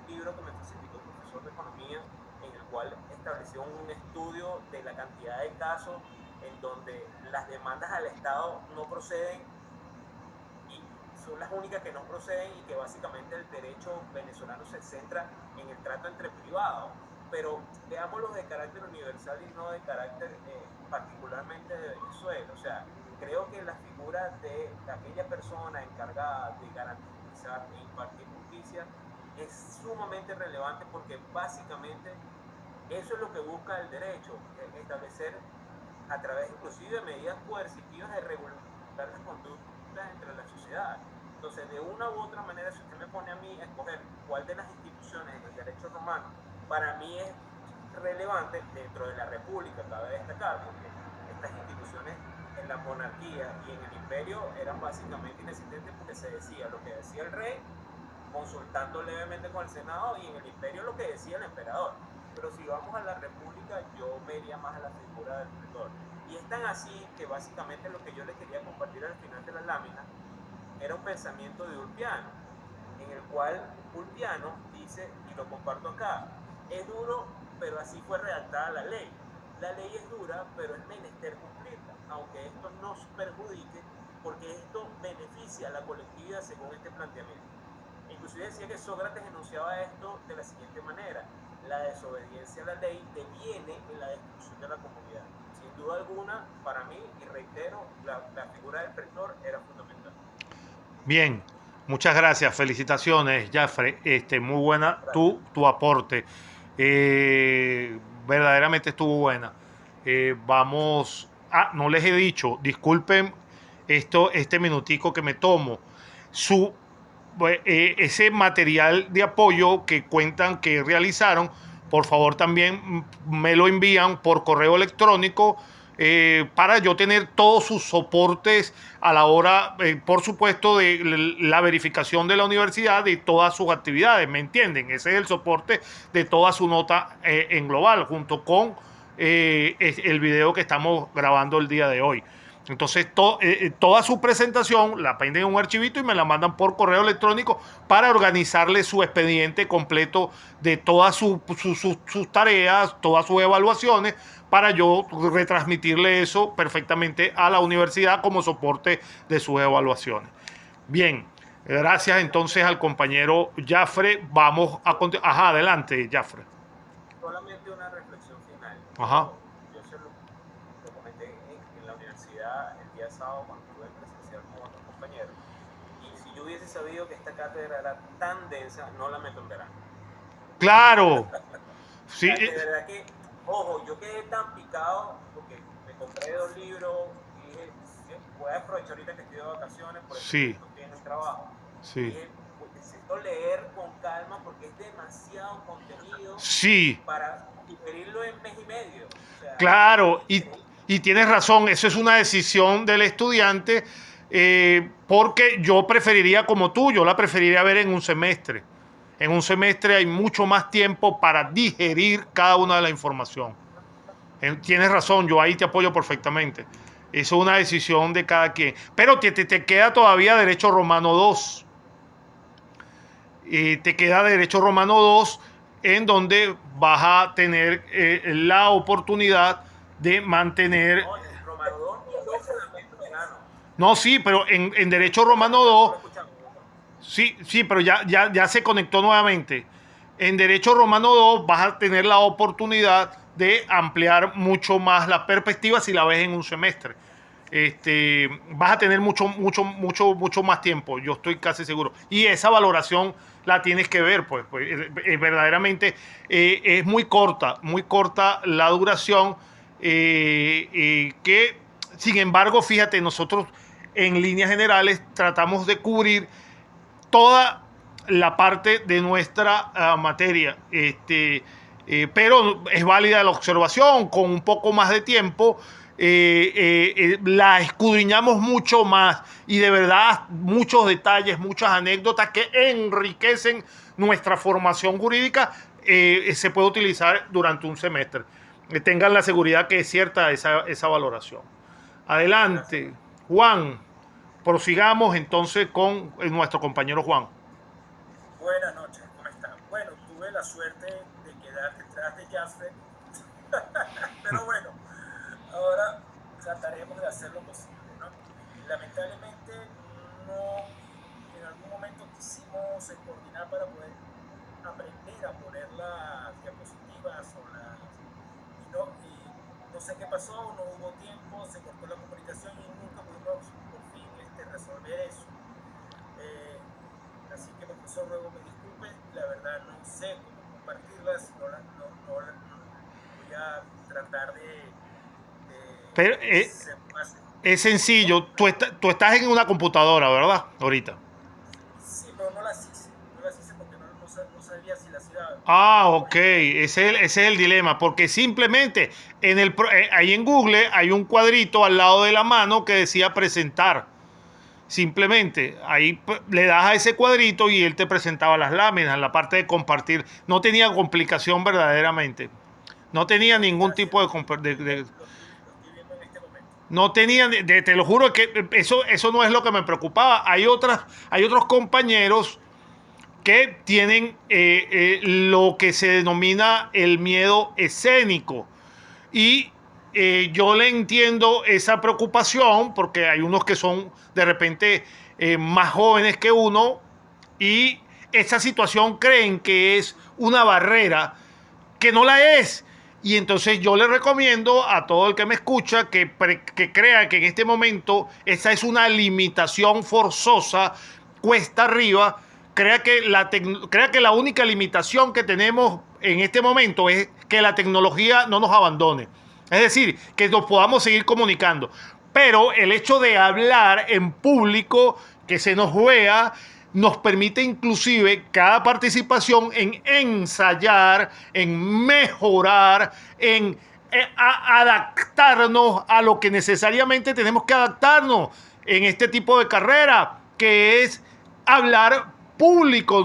libro que me facilitó un profesor de economía, en el cual estableció un estudio de la cantidad de casos en donde las demandas al Estado no proceden y son las únicas que no proceden, y que básicamente el derecho venezolano se centra en el trato entre privados. Pero veámoslo de carácter universal y no de carácter particularmente de Venezuela. O sea, creo que la figura de aquella persona encargada de garantizar e impartir justicia es sumamente relevante, porque básicamente eso es lo que busca el derecho, establecer a través inclusive de medidas coercitivas de regular las conductas entre la sociedad. Entonces, de una u otra manera, si usted me pone a mí a escoger cuál de las instituciones en el derecho romano para mí es relevante dentro de la República, cabe destacar, porque estas instituciones en la monarquía y en el imperio eran básicamente inexistentes, porque se decía lo que decía el rey, consultando levemente con el Senado, y en el imperio lo que decía el emperador. Pero si vamos a la República, yo me iría más a la figura del pretor. Y es tan así que básicamente lo que yo les quería compartir al final de la lámina era un pensamiento de Ulpiano, en el cual Ulpiano dice, y lo comparto acá: es duro, pero así fue redactada la ley. La ley es dura, pero es menester cumplirla, aunque esto nos perjudique, porque esto beneficia a la colectividad según este planteamiento. Inclusive decía que Sócrates enunciaba esto de la siguiente manera: la desobediencia a la ley deviene en la destrucción de la comunidad. Sin duda alguna, para mí, y reitero, la figura del pretor era fundamental. Bien, muchas gracias, felicitaciones, Jafre. Muy buena tu aporte. Verdaderamente estuvo buena. Vamos. No les he dicho, disculpen este minutico que me tomo. Ese material de apoyo que cuentan que realizaron, por favor también me lo envían por correo electrónico, para yo tener todos sus soportes a la hora, por supuesto, de la verificación de la universidad de todas sus actividades, ¿me entienden? Ese es el soporte de toda su nota en global, junto con el video que estamos grabando el día de hoy. Entonces, toda su presentación la penden en un archivito y me la mandan por correo electrónico para organizarle su expediente completo de todas sus tareas, todas sus evaluaciones, para yo retransmitirle eso perfectamente a la universidad como soporte de sus evaluaciones. Bien, gracias entonces al compañero Jafre. Vamos a continuar. Ajá, adelante, Jafre. Solamente una reflexión final. Ajá. Yo se lo comenté en la universidad el día sábado cuando estuve presencial con otros compañeros. Y si yo hubiese sabido que esta cátedra era tan densa, no la meto en verano. Claro. Sí. De verdad que, ojo, yo quedé tan picado porque me compré 2 libros y dije, voy a aprovechar ahorita que estoy de vacaciones, por eso Sí. no estoy en el trabajo. Sí. Dije, necesito leer con calma porque es demasiado contenido Sí. para digerirlo en mes y medio. O sea, Claro, y tienes razón, eso es una decisión del estudiante, porque yo preferiría como tú, yo la preferiría ver en un semestre. En un semestre hay mucho más tiempo para digerir cada una de la información. Tienes razón, yo ahí te apoyo perfectamente. Eso es una decisión de cada quien. Pero te queda todavía Derecho Romano 2. Te queda Derecho Romano 2, en donde vas a tener la oportunidad de mantener... no, el Romano 2 no se la meto en verano. No, sí, pero en Derecho Romano 2... Sí, pero ya se conectó nuevamente. En Derecho Romano 2 vas a tener la oportunidad de ampliar mucho más la perspectiva si la ves en un semestre. Vas a tener mucho más tiempo, yo estoy casi seguro. Y esa valoración la tienes que ver, pues verdaderamente es muy corta la duración, que sin embargo, fíjate, nosotros en líneas generales tratamos de cubrir toda la parte de nuestra materia, pero es válida la observación. Con un poco más de tiempo la escudriñamos mucho más, y de verdad muchos detalles, muchas anécdotas que enriquecen nuestra formación jurídica se puede utilizar durante un semestre. Tengan la seguridad que es cierta esa valoración. Adelante, Juan. Prosigamos entonces con nuestro compañero Juan. Buenas noches, ¿cómo están? Bueno, tuve la suerte de quedar detrás de Jafre, pero bueno, ahora trataremos de hacer lo posible, ¿no? Lamentablemente, en algún momento quisimos coordinar para poder aprender a poner las diapositivas y no sé qué pasó, no hubo tiempo, se cortó la comunicación y nunca pudimos por fin resolver eso. Así que, profesor, ruego me disculpe, la verdad no sé cómo compartirlas, voy a tratar de pero es sencillo, tú estás en una computadora, ¿verdad? Ahorita. Sí, pero no las hice porque no sabía si las iba a... Ah, ok, ese es el dilema, porque simplemente ahí en Google hay un cuadrito al lado de la mano que decía presentar. Simplemente ahí le das a ese cuadrito y él te presentaba las láminas, la parte de compartir. No tenía complicación verdaderamente. No tenía ningún tipo de no tenía, te lo juro que eso no es lo que me preocupaba. Hay otros compañeros que tienen lo que se denomina el miedo escénico. Y yo le entiendo esa preocupación, porque hay unos que son de repente más jóvenes que uno, y esa situación creen que es una barrera, que no la es. Y entonces yo le recomiendo a todo el que me escucha que crea que en este momento esa es una limitación forzosa, cuesta arriba. Crea que la única limitación que tenemos en este momento es que la tecnología no nos abandone. Es decir, que nos podamos seguir comunicando. Pero el hecho de hablar en público, que se nos vea, nos permite inclusive cada participación en ensayar, en mejorar, en adaptarnos a lo que necesariamente tenemos que adaptarnos en este tipo de carrera, que es hablar público.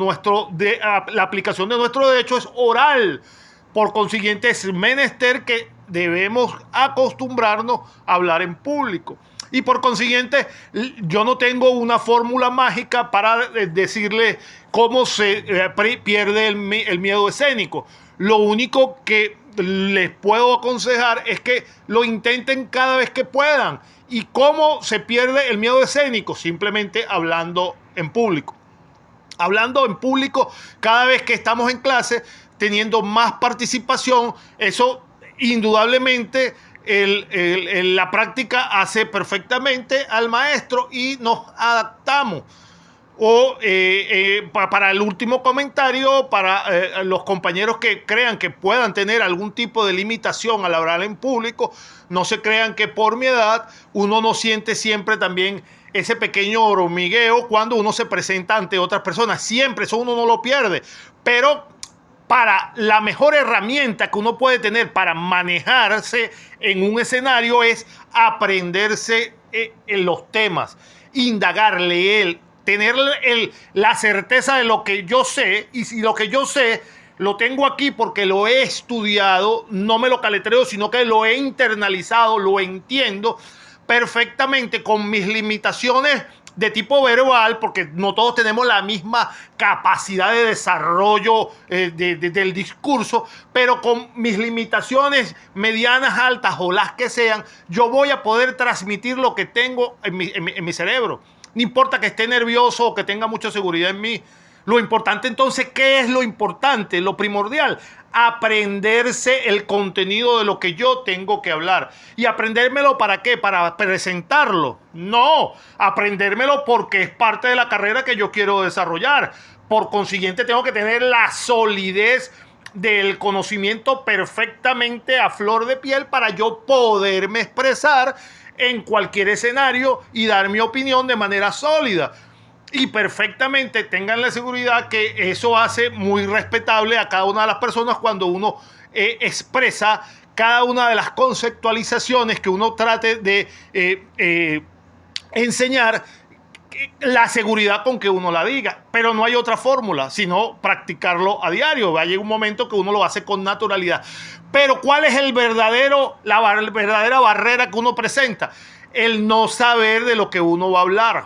La aplicación de nuestro derecho es oral. Por consiguiente, es menester que debemos acostumbrarnos a hablar en público. Y por consiguiente, yo no tengo una fórmula mágica para decirle cómo se pierde el miedo escénico. Lo único que les puedo aconsejar es que lo intenten cada vez que puedan. ¿Y cómo se pierde el miedo escénico? Simplemente hablando en público. Hablando en público cada vez que estamos en clase, teniendo más participación, eso indudablemente la práctica hace perfectamente al maestro y nos adaptamos. O para el último comentario, para los compañeros que crean que puedan tener algún tipo de limitación al hablar en público, no se crean que por mi edad uno no siente siempre también ese pequeño hormigueo cuando uno se presenta ante otras personas. Siempre, eso uno no lo pierde. Pero para la mejor herramienta que uno puede tener para manejarse en un escenario es aprenderse en los temas, indagar, leer, tener la certeza de lo que yo sé, y si lo que yo sé lo tengo aquí porque lo he estudiado, no me lo caletreo, sino que lo he internalizado, lo entiendo perfectamente con mis limitaciones de tipo verbal, porque no todos tenemos la misma capacidad de desarrollo del discurso, pero con mis limitaciones medianas, altas o las que sean, yo voy a poder transmitir lo que tengo en mi cerebro. No importa que esté nervioso o que tenga mucha seguridad en mí. Lo importante entonces, ¿qué es lo importante? Lo primordial, aprenderse el contenido de lo que yo tengo que hablar. ¿Y aprendérmelo para qué? ¿Para presentarlo? No, aprendérmelo porque es parte de la carrera que yo quiero desarrollar. Por consiguiente, tengo que tener la solidez del conocimiento perfectamente a flor de piel para yo poderme expresar en cualquier escenario y dar mi opinión de manera sólida. Y perfectamente tengan la seguridad que eso hace muy respetable a cada una de las personas cuando uno expresa cada una de las conceptualizaciones que uno trate de enseñar, la seguridad con que uno la diga. Pero no hay otra fórmula, sino practicarlo a diario. Va a llegar un momento que uno lo hace con naturalidad. Pero ¿cuál es la verdadera barrera que uno presenta? El no saber de lo que uno va a hablar.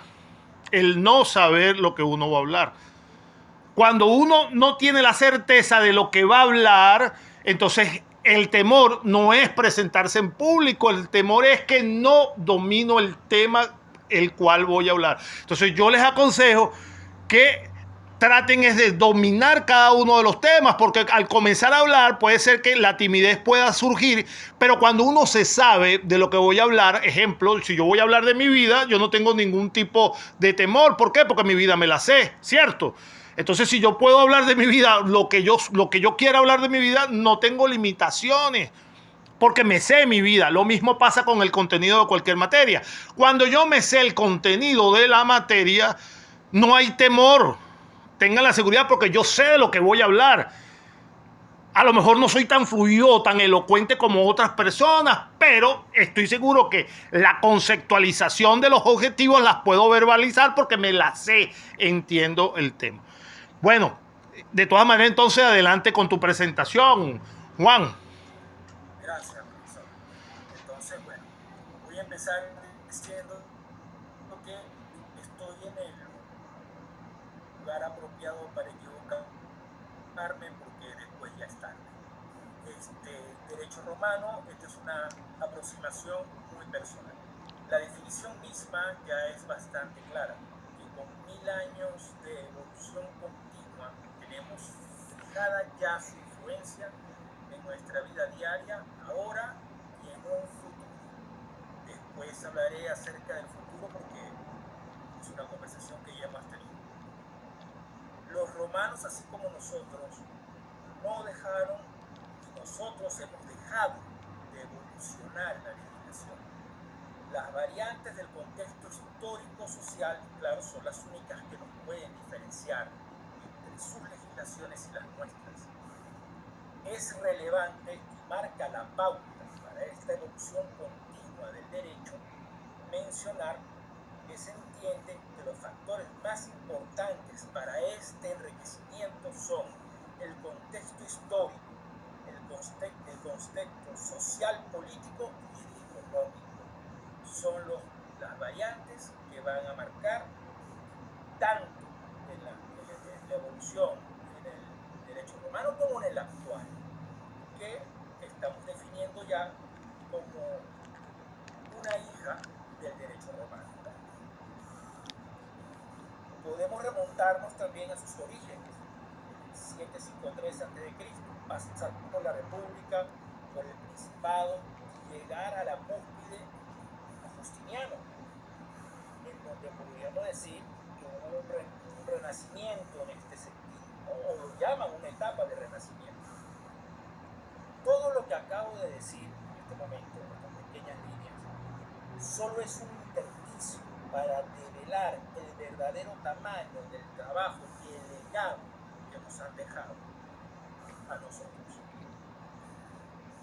El no saber lo que uno va a hablar. Cuando uno no tiene la certeza de lo que va a hablar, entonces el temor no es presentarse en público, el temor es que no domino el tema el cual voy a hablar. Entonces yo les aconsejo que traten es de dominar cada uno de los temas, porque al comenzar a hablar puede ser que la timidez pueda surgir, pero cuando uno se sabe de lo que voy a hablar, ejemplo, si yo voy a hablar de mi vida, yo no tengo ningún tipo de temor. ¿Por qué? Porque mi vida me la sé, ¿cierto? Entonces, si yo puedo hablar de mi vida, lo que yo quiera hablar de mi vida, no tengo limitaciones, porque me sé mi vida. Lo mismo pasa con el contenido de cualquier materia. Cuando yo me sé el contenido de la materia, no hay temor. Tengan la seguridad porque yo sé de lo que voy a hablar. A lo mejor no soy tan fluido, tan elocuente como otras personas, pero estoy seguro que la conceptualización de los objetivos las puedo verbalizar porque me las sé, entiendo el tema. Bueno, de todas maneras, entonces adelante con tu presentación, Juan. Gracias, profesor. Entonces, bueno, voy a empezar diciendo que estoy en el lugar apropiado para equivocarme porque después ya es tarde. Derecho romano, esta es una aproximación muy personal. La definición misma ya es bastante clara, que con 1000 años de evolución continua tenemos fijada ya su influencia en nuestra vida diaria, ahora y en un futuro. Después hablaré acerca del futuro porque es una conversación que ya hemos tenido. Los romanos, así como nosotros, no dejaron y nosotros hemos dejado de evolucionar en la legislación. Las variantes del contexto histórico-social, claro, son las únicas que nos pueden diferenciar entre sus legislaciones y las nuestras. Es relevante y marca la pauta para esta evolución continua del derecho mencionar que se entiende que los factores más importantes para este enriquecimiento son el contexto histórico, el contexto social, político y económico. Son los las variantes que van a marcar tanto en la evolución en el derecho romano como en el actual, que estamos definiendo ya como una hija del derecho romano. Podemos remontarnos también a sus orígenes, 753 a.C., pasar por la República, por el Principado, y llegar a la cúspide a Justiniano, en donde podríamos decir que hubo un renacimiento en este sentido, o lo llaman una etapa de renacimiento. Todo lo que acabo de decir en este momento, en estas pequeñas líneas, solo es un intersticio para develar el verdadero tamaño del trabajo y el legado que nos han dejado a nosotros.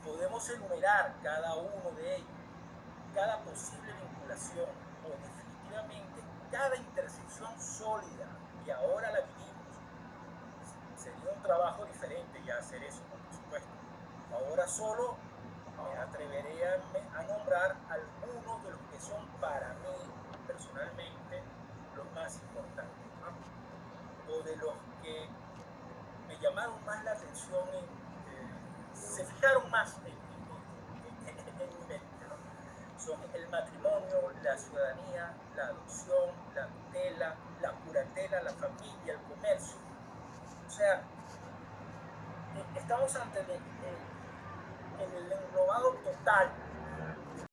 Podemos enumerar cada uno de ellos, cada posible vinculación o definitivamente cada intersección sólida que ahora la vivimos. Sería un trabajo diferente ya hacer eso, por supuesto. Ahora solo me atreveré a nombrar algunos de los que son para mí personalmente los más importantes, ¿no? O de los que me llamaron más la atención, se fijaron más en mi mente, ¿no? Son el matrimonio, la ciudadanía, la adopción, la tutela, la curatela, la familia, el comercio. O sea, estamos ante el englobado total